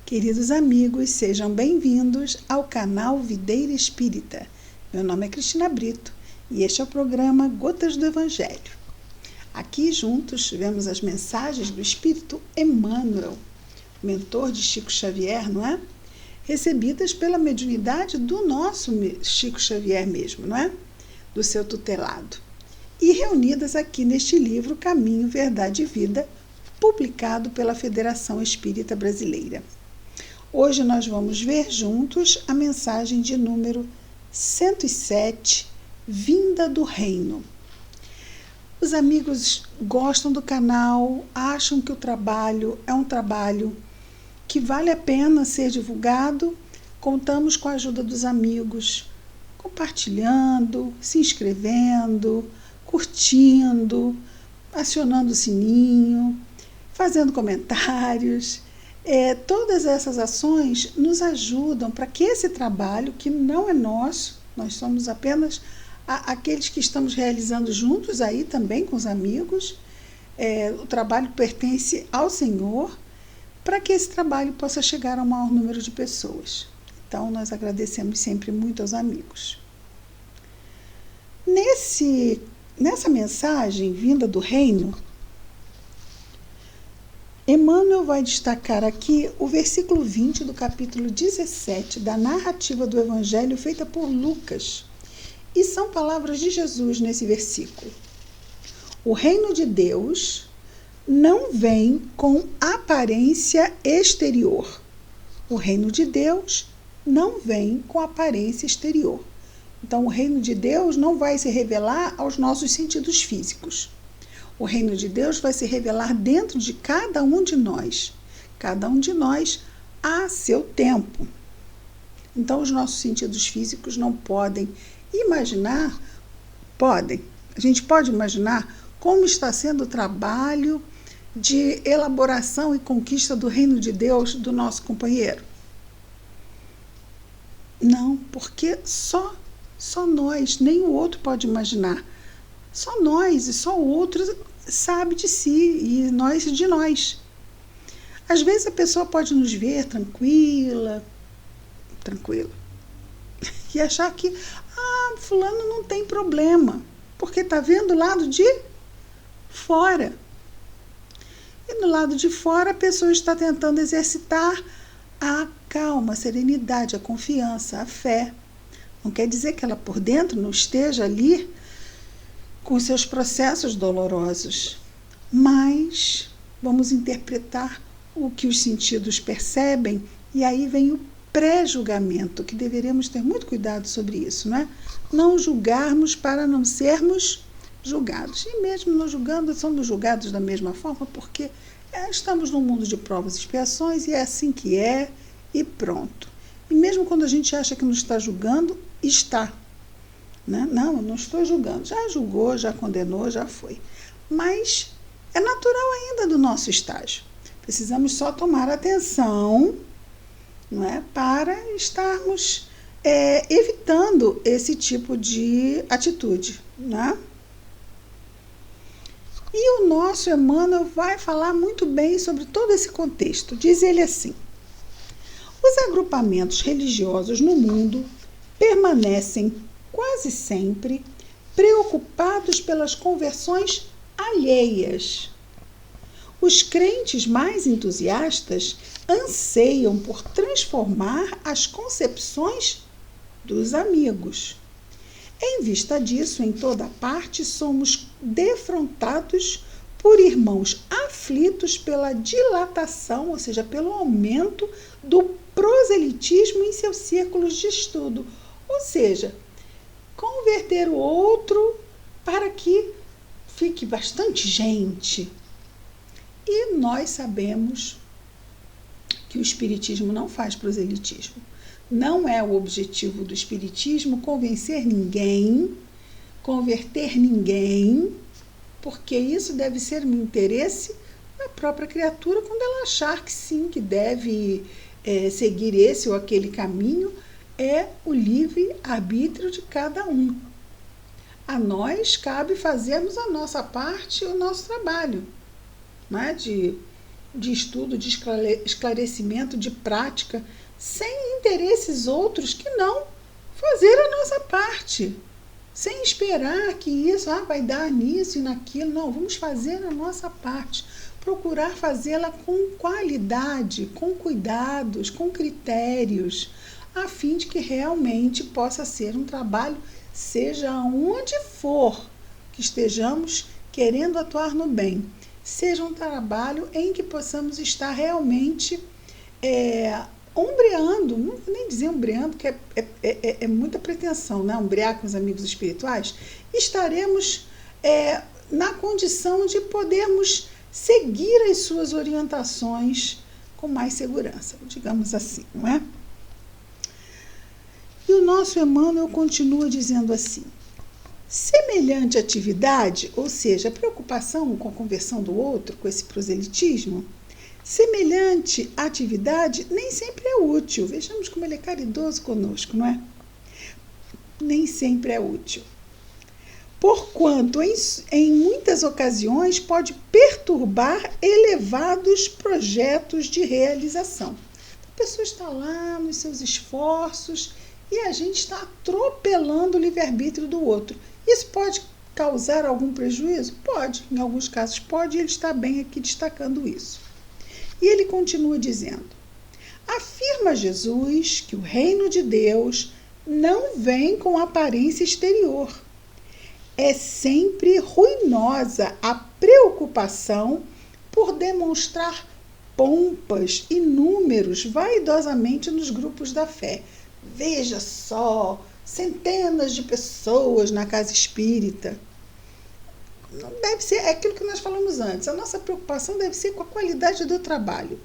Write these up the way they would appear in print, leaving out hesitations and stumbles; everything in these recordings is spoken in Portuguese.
Queridos amigos, sejam bem-vindos ao canal Videira Espírita. Meu nome é Cristina Brito e este é o programa Gotas do Evangelho. Aqui juntos vemos as mensagens do Espírito Emmanuel, mentor de Chico Xavier, não é? Recebidas pela mediunidade do nosso Chico Xavier mesmo, não é? Do seu tutelado. E reunidas aqui neste livro Caminho, Verdade e Vida, publicado pela Federação Espírita Brasileira. Hoje nós vamos ver juntos a mensagem de número 107, Vinda do Reino. Os amigos gostam do canal, acham que o trabalho é um trabalho que vale a pena ser divulgado. Contamos com a ajuda dos amigos, compartilhando, se inscrevendo, curtindo, acionando o sininho, fazendo comentários. Todas essas ações nos ajudam para que esse trabalho, que não é nosso, nós somos apenas aqueles que estamos realizando juntos aí também com os amigos, o trabalho pertence ao Senhor, para que esse trabalho possa chegar ao maior número de pessoas. Então, nós agradecemos sempre muito aos amigos. Nessa mensagem, Vinda do Reino, Emmanuel vai destacar aqui o versículo 20 do capítulo 17 da narrativa do Evangelho feita por Lucas. E são palavras de Jesus nesse versículo. O reino de Deus não vem com aparência exterior. O reino de Deus não vem com aparência exterior. Então, o reino de Deus não vai se revelar aos nossos sentidos físicos. O reino de Deus vai se revelar dentro de cada um de nós. Cada um de nós a seu tempo. Então, os nossos sentidos físicos não podem imaginar, a gente pode imaginar como está sendo o trabalho de elaboração e conquista do reino de Deus do nosso companheiro? Não, porque só nós, nem o outro pode imaginar. Só nós e só o outro sabe de si e nós de nós. Às vezes a pessoa pode nos ver tranquila, e achar que fulano não tem problema, porque está vendo o lado de fora. E no lado de fora a pessoa está tentando exercitar a calma, a serenidade, a confiança, a fé. Não quer dizer que ela por dentro não esteja ali com seus processos dolorosos, mas vamos interpretar o que os sentidos percebem, e aí vem o pré-julgamento, que deveremos ter muito cuidado sobre isso, não é? Não julgarmos para não sermos julgados. E mesmo não julgando, somos julgados da mesma forma, porque estamos num mundo de provas e expiações, e é assim que é, e pronto. E mesmo quando a gente acha que não está julgando, está. Né? Não, eu não estou julgando. Já julgou, já condenou, já foi. Mas é natural ainda do nosso estágio. Precisamos só tomar atenção, não é, para estarmos evitando esse tipo de atitude. Né? E o nosso Emmanuel vai falar muito bem sobre todo esse contexto. Diz ele assim: os agrupamentos religiosos no mundo permanecem quase sempre preocupados pelas conversões alheias. Os crentes mais entusiastas anseiam por transformar as concepções dos amigos. Em vista disso, em toda parte, somos defrontados por irmãos aflitos pela dilatação, ou seja, pelo aumento do proselitismo em seus círculos de estudo. Ou seja, converter o outro para que fique bastante gente. E nós sabemos que o Espiritismo não faz proselitismo. Não é o objetivo do Espiritismo convencer ninguém, converter ninguém, porque isso deve ser um interesse da própria criatura quando ela achar que sim, que deve seguir esse ou aquele caminho. É o livre-arbítrio de cada um. A nós cabe fazermos a nossa parte, o nosso trabalho, né? De de estudo, de esclarecimento, de prática, sem interesses outros que não fazer a nossa parte. Sem esperar que isso vai dar nisso e naquilo. Não, vamos fazer a nossa parte. Procurar fazê-la com qualidade, com cuidados, com critérios, a fim de que realmente possa ser um trabalho, seja onde for que estejamos querendo atuar no bem, seja um trabalho em que possamos estar realmente ombreando, não vou nem dizer ombreando, porque é muita pretensão, né? Ombrear com os amigos espirituais, estaremos na condição de podermos seguir as suas orientações com mais segurança, digamos assim, não é? E o nosso Emmanuel continua dizendo assim: semelhante atividade, ou seja, a preocupação com a conversão do outro, com esse proselitismo, semelhante atividade nem sempre é útil. Vejamos como ele é caridoso conosco, não é? Nem sempre é útil. Porquanto, em muitas ocasiões, pode perturbar elevados projetos de realização. A pessoa está lá nos seus esforços e a gente está atropelando o livre-arbítrio do outro. Isso pode causar algum prejuízo? Pode. Em alguns casos pode, e ele está bem aqui destacando isso. E ele continua dizendo: afirma Jesus que o reino de Deus não vem com aparência exterior. É sempre ruinosa a preocupação por demonstrar pompas e números vaidosamente nos grupos da fé. Veja só, centenas de pessoas na casa espírita. Não deve ser, é aquilo que nós falamos antes, a nossa preocupação deve ser com a qualidade do trabalho.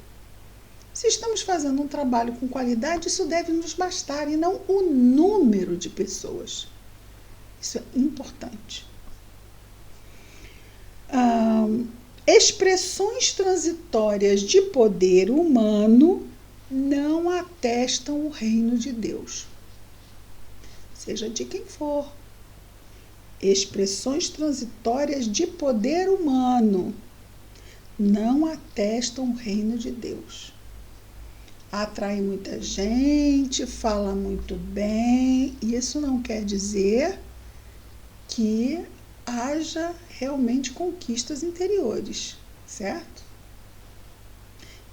Se estamos fazendo um trabalho com qualidade, isso deve nos bastar, e não o número de pessoas. Isso é importante. Expressões transitórias de poder humano não atestam o reino de Deus. Seja de quem for. Expressões transitórias de poder humano não atestam o reino de Deus. Atrai muita gente, fala muito bem. Isso não quer dizer que haja realmente conquistas interiores, certo?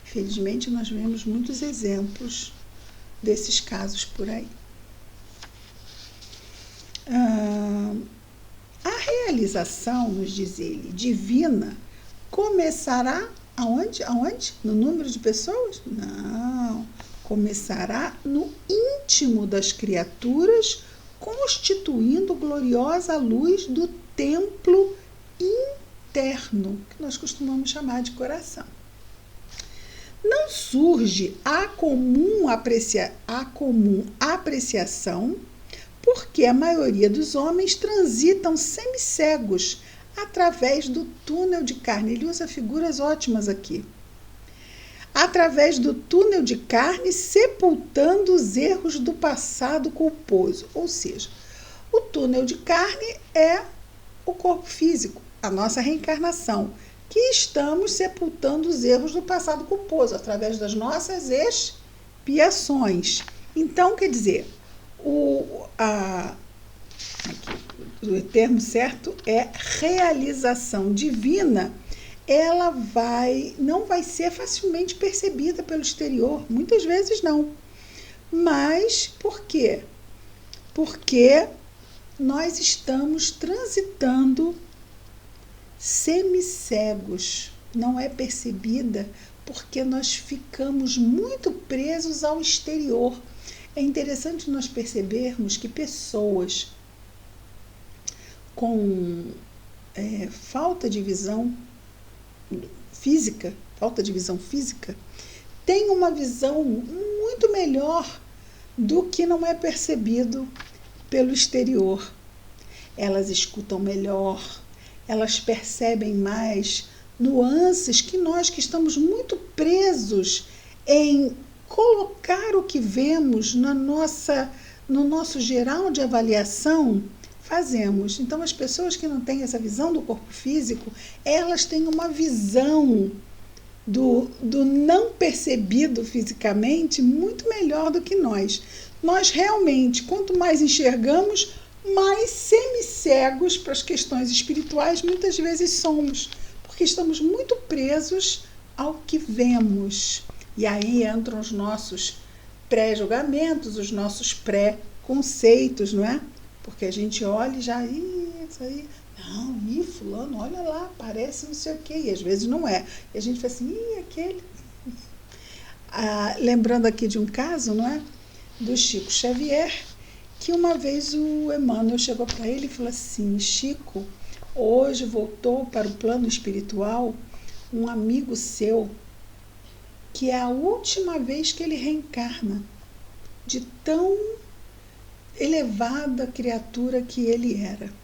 Infelizmente, nós vemos muitos exemplos desses casos por aí. A realização, nos diz ele, divina, começará aonde? No número de pessoas? Não. Começará no íntimo das criaturas, constituindo gloriosa luz do templo interno, que nós costumamos chamar de coração. Não surge a comum apreciação, porque a maioria dos homens transitam semicegos através do túnel de carne. Ele usa figuras ótimas aqui. Através do túnel de carne, sepultando os erros do passado culposo. Ou seja, o túnel de carne é o corpo físico, a nossa reencarnação, que estamos sepultando os erros do passado culposo, através das nossas expiações. Então, quer dizer, o termo certo é realização divina. Ela não vai ser facilmente percebida pelo exterior, muitas vezes não. Mas por quê? Porque nós estamos transitando semicegos. Não é percebida porque nós ficamos muito presos ao exterior. É interessante nós percebermos que pessoas com falta de visão física, têm uma visão muito melhor do que não é percebido pelo exterior. Elas escutam melhor, elas percebem mais nuances que nós, que estamos muito presos em colocar o que vemos no nosso geral de avaliação, fazemos. Então, as pessoas que não têm essa visão do corpo físico, elas têm uma visão do não percebido fisicamente muito melhor do que nós. Nós realmente, quanto mais enxergamos, mais semicegos para as questões espirituais muitas vezes somos, porque estamos muito presos ao que vemos. E aí entram os nossos pré-julgamentos, os nossos pré-conceitos, não é? Porque a gente olha e já, isso aí, não, fulano, olha lá, parece não sei o quê, e às vezes não é. E a gente fala assim, aquele. Lembrando aqui de um caso, não é? Do Chico Xavier, que uma vez o Emmanuel chegou para ele e falou assim, Chico, hoje voltou para o plano espiritual um amigo seu, que é a última vez que ele reencarna, de tão elevada criatura que ele era.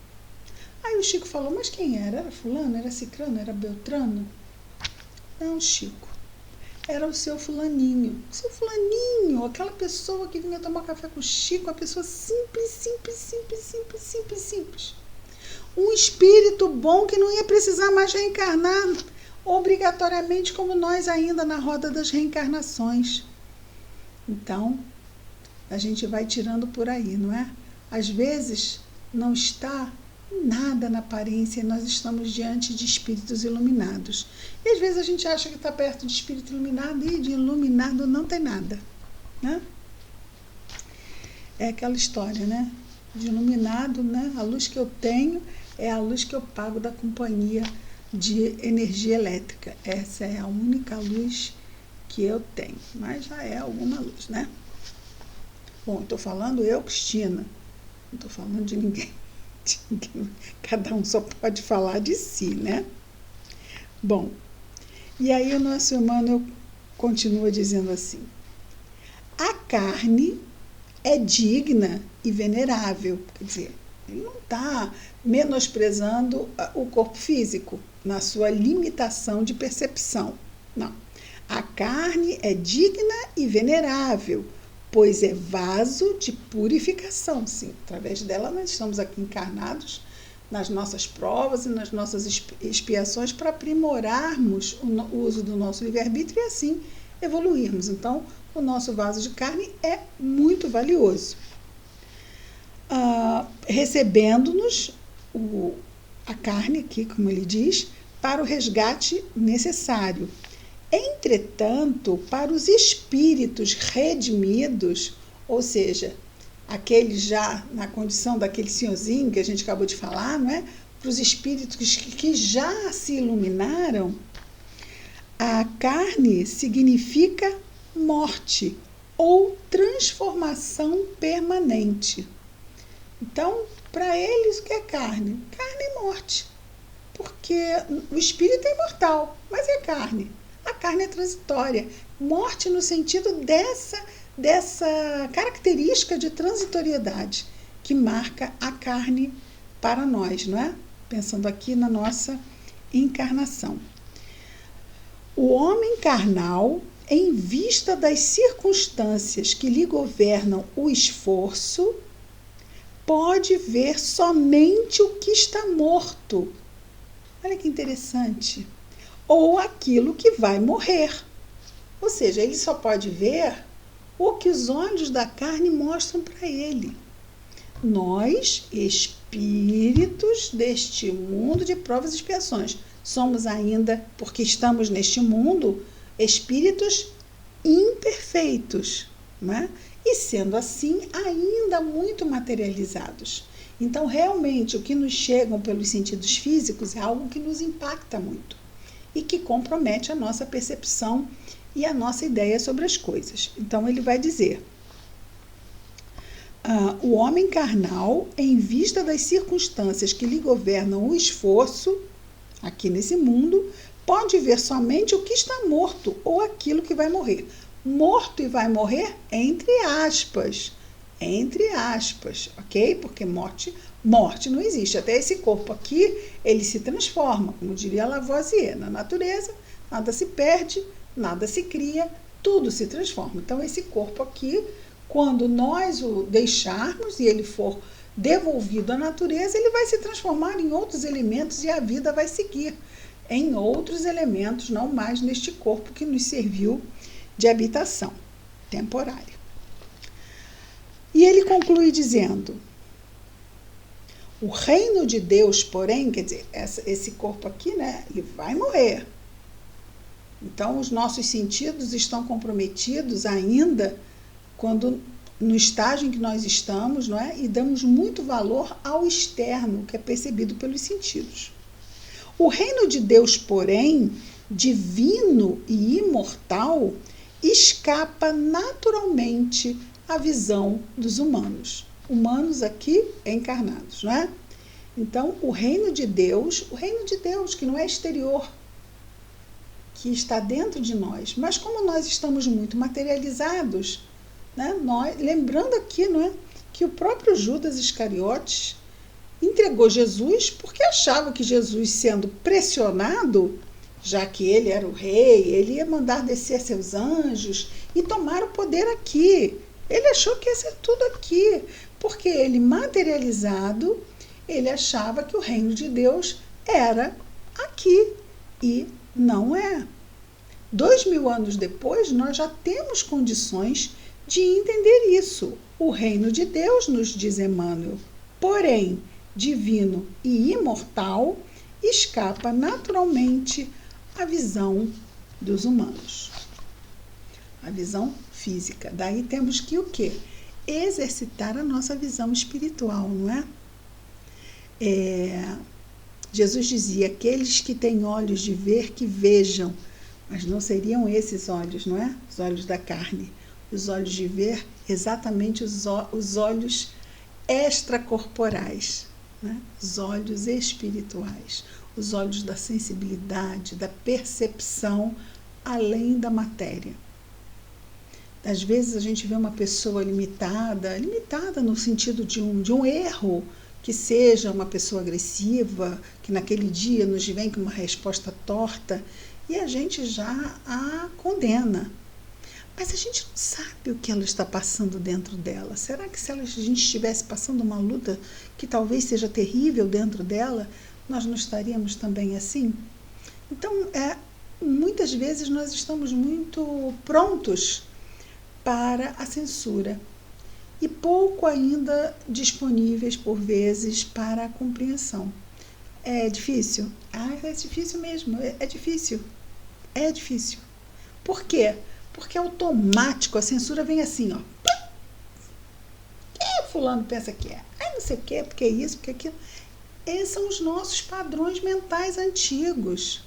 Aí o Chico falou, mas quem era? Era fulano? Era cicrano? Era beltrano? Não, Chico, era o seu fulaninho. Seu fulaninho, aquela pessoa que vinha tomar café com o Chico, uma pessoa simples. Um espírito bom que não ia precisar mais reencarnar obrigatoriamente como nós ainda na roda das reencarnações. Então, a gente vai tirando por aí, não é? Às vezes não está nada na aparência, nós estamos diante de espíritos iluminados. E às vezes a gente acha que está perto de espírito iluminado e de iluminado não tem nada, né? É aquela história, né? De iluminado, né? A luz que eu tenho é a luz que eu pago da companhia de energia elétrica. Essa é a única luz que eu tenho, mas já é alguma luz, né? Bom, estou falando eu, Cristina, não estou falando de ninguém. Cada um só pode falar de si, né? Bom, e aí o nosso Emmanuel continua dizendo assim, a carne é digna e venerável, quer dizer, ele não está menosprezando o corpo físico na sua limitação de percepção, não. A carne é digna e venerável, pois é vaso de purificação, sim. Através dela nós estamos aqui encarnados nas nossas provas e nas nossas expiações para aprimorarmos o uso do nosso livre-arbítrio e assim evoluirmos. Então, o nosso vaso de carne é muito valioso. Recebendo-nos a carne aqui, como ele diz, para o resgate necessário. Entretanto, para os espíritos redimidos, ou seja, aqueles já na condição daquele senhorzinho que a gente acabou de falar, não é? Para os espíritos que já se iluminaram, a carne significa morte ou transformação permanente. Então, para eles, o que é carne? Carne é morte, porque o espírito é imortal, mas é carne. A carne é transitória. Morte no sentido dessa característica de transitoriedade que marca a carne para nós, não é? Pensando aqui na nossa encarnação. O homem carnal, em vista das circunstâncias que lhe governam o esforço, pode ver somente o que está morto. Olha que interessante. Ou aquilo que vai morrer. Ou seja, ele só pode ver o que os olhos da carne mostram para ele. Nós, espíritos deste mundo de provas e expiações, somos ainda, porque estamos neste mundo, espíritos imperfeitos, né? E sendo assim, ainda muito materializados. Então, realmente, o que nos chegam pelos sentidos físicos é algo que nos impacta muito e que compromete a nossa percepção e a nossa ideia sobre as coisas. Então, ele vai dizer, o homem carnal, em vista das circunstâncias que lhe governam o esforço, aqui nesse mundo, pode ver somente o que está morto ou aquilo que vai morrer. Morto e vai morrer entre aspas, ok? Porque morte não existe. Até esse corpo aqui, ele se transforma, como diria Lavoisier, na natureza, nada se perde, nada se cria, tudo se transforma. Então, esse corpo aqui, quando nós o deixarmos e ele for devolvido à natureza, ele vai se transformar em outros elementos e a vida vai seguir. em outros elementos, não mais neste corpo que nos serviu de habitação temporária. E ele conclui dizendo: o reino de Deus, porém, quer dizer, esse corpo aqui, né, ele vai morrer. Então, os nossos sentidos estão comprometidos ainda quando no estágio em que nós estamos, não é? E damos muito valor ao externo, que é percebido pelos sentidos. O reino de Deus, porém, divino e imortal, escapa naturalmente à visão dos humanos. Humanos aqui encarnados, não é? Então, o reino de Deus que não é exterior, que está dentro de nós, mas como nós estamos muito materializados, né, lembrando aqui, não é, que o próprio Judas Iscariotes entregou Jesus porque achava que Jesus, sendo pressionado, já que ele era o rei, ele ia mandar descer seus anjos e tomar o poder aqui. Ele achou que ia ser tudo aqui, porque ele, materializado, ele achava que o reino de Deus era aqui, e não é. 2000 anos depois, nós já temos condições de entender isso. O reino de Deus, nos diz Emmanuel, porém, divino e imortal, escapa naturalmente à visão dos humanos. A visão física. Daí temos que o quê? Exercitar a nossa visão espiritual, não é? Jesus dizia: aqueles que têm olhos de ver, que vejam. Mas não seriam esses olhos, não é? Os olhos da carne. Os olhos de ver, exatamente os olhos extracorporais, né? Os olhos espirituais, os olhos da sensibilidade, da percepção além da matéria. Às vezes a gente vê uma pessoa limitada no sentido de um erro, que seja uma pessoa agressiva, que naquele dia nos vem com uma resposta torta, e a gente já a condena. Mas a gente não sabe o que ela está passando dentro dela. Será que se a gente estivesse passando uma luta que talvez seja terrível dentro dela, nós não estaríamos também assim? Então, muitas vezes nós estamos muito prontos para a censura e pouco ainda disponíveis, por vezes, para a compreensão. É difícil? É difícil mesmo, é difícil. É difícil. Por quê? Porque é automático, a censura vem assim, ó. Quem fulano pensa que é? Não sei o quê, porque é isso, porque é aquilo. Esses são os nossos padrões mentais antigos.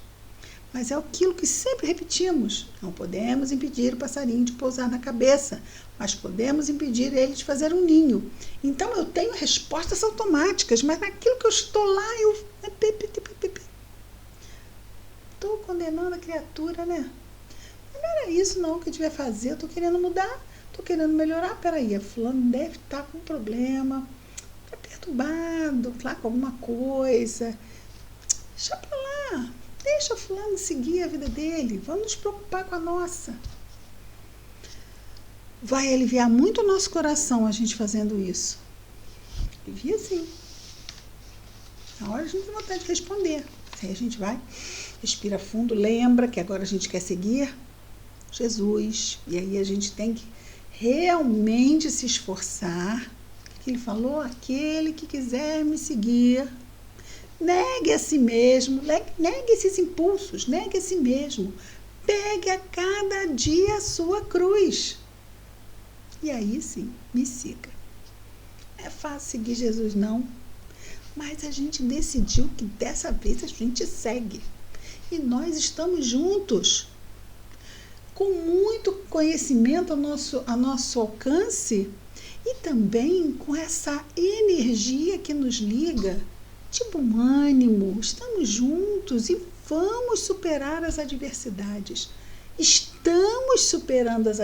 Mas é aquilo que sempre repetimos. Não podemos impedir o passarinho de pousar na cabeça, mas podemos impedir ele de fazer um ninho. Então eu tenho respostas automáticas, mas naquilo que eu estou lá, eu estou condenando a criatura, né? Não era isso não que eu devia fazer, eu estou querendo mudar, estou querendo melhorar. Peraí, a fulano deve estar com um problema, está perturbado, lá com alguma coisa. Deixa pra lá. Deixa o fulano seguir a vida dele. Vamos nos preocupar com a nossa. Vai aliviar muito o nosso coração a gente fazendo isso. Alivia sim. Na hora a gente tem vontade de responder. Aí a gente vai, respira fundo, lembra que agora a gente quer seguir Jesus. E aí a gente tem que realmente se esforçar. O que ele falou? Aquele que quiser me seguir, negue a si mesmo, negue esses impulsos, negue a si mesmo. Pegue a cada dia a sua cruz. E aí sim, me siga. Não é fácil seguir Jesus, não. Mas a gente decidiu que dessa vez a gente segue. E nós estamos juntos. Com muito conhecimento a nosso alcance e também com essa energia que nos liga. De bom ânimo, estamos juntos e vamos superar as adversidades. Estamos superando as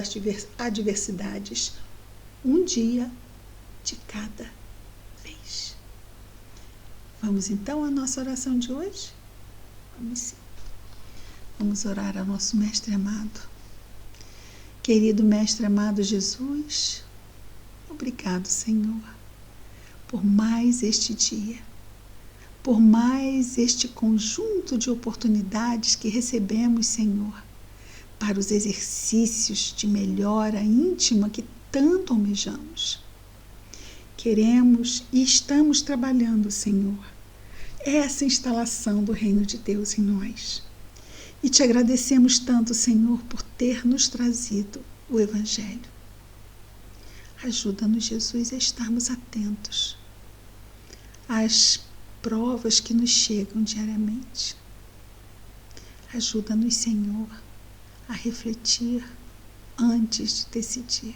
adversidades, um dia de cada vez. Vamos então à nossa oração de hoje? Vamos sim. Vamos orar ao nosso Mestre amado. Querido Mestre amado Jesus, obrigado, Senhor, por mais este dia. por mais este conjunto de oportunidades que recebemos, Senhor, para os exercícios de melhora íntima que tanto almejamos. Queremos e estamos trabalhando, Senhor, essa instalação do Reino de Deus em nós. E te agradecemos tanto, Senhor, por ter nos trazido o Evangelho. Ajuda-nos, Jesus, a estarmos atentos às provas que nos chegam diariamente. Ajuda-nos, Senhor, a refletir antes de decidir.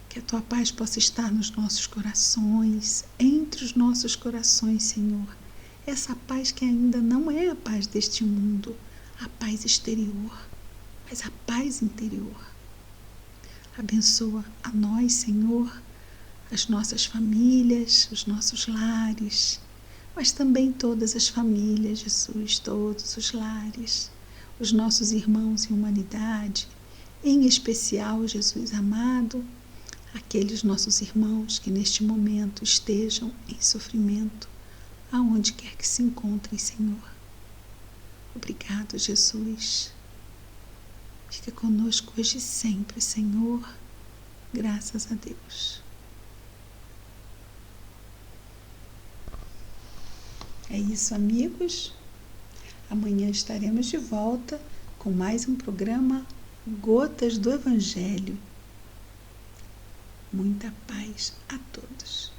Que a Tua paz possa estar nos nossos corações, entre os nossos corações, Senhor. Essa paz que ainda não é a paz deste mundo, a paz exterior, mas a paz interior. Abençoa a nós, Senhor, as nossas famílias, os nossos lares, mas também todas as famílias, Jesus, todos os lares, os nossos irmãos em humanidade, em especial, Jesus amado, aqueles nossos irmãos que neste momento estejam em sofrimento, aonde quer que se encontrem, Senhor. Obrigado, Jesus. Fica conosco hoje e sempre, Senhor. Graças a Deus. É isso, amigos. Amanhã estaremos de volta com mais um programa Gotas do Evangelho. Muita paz a todos.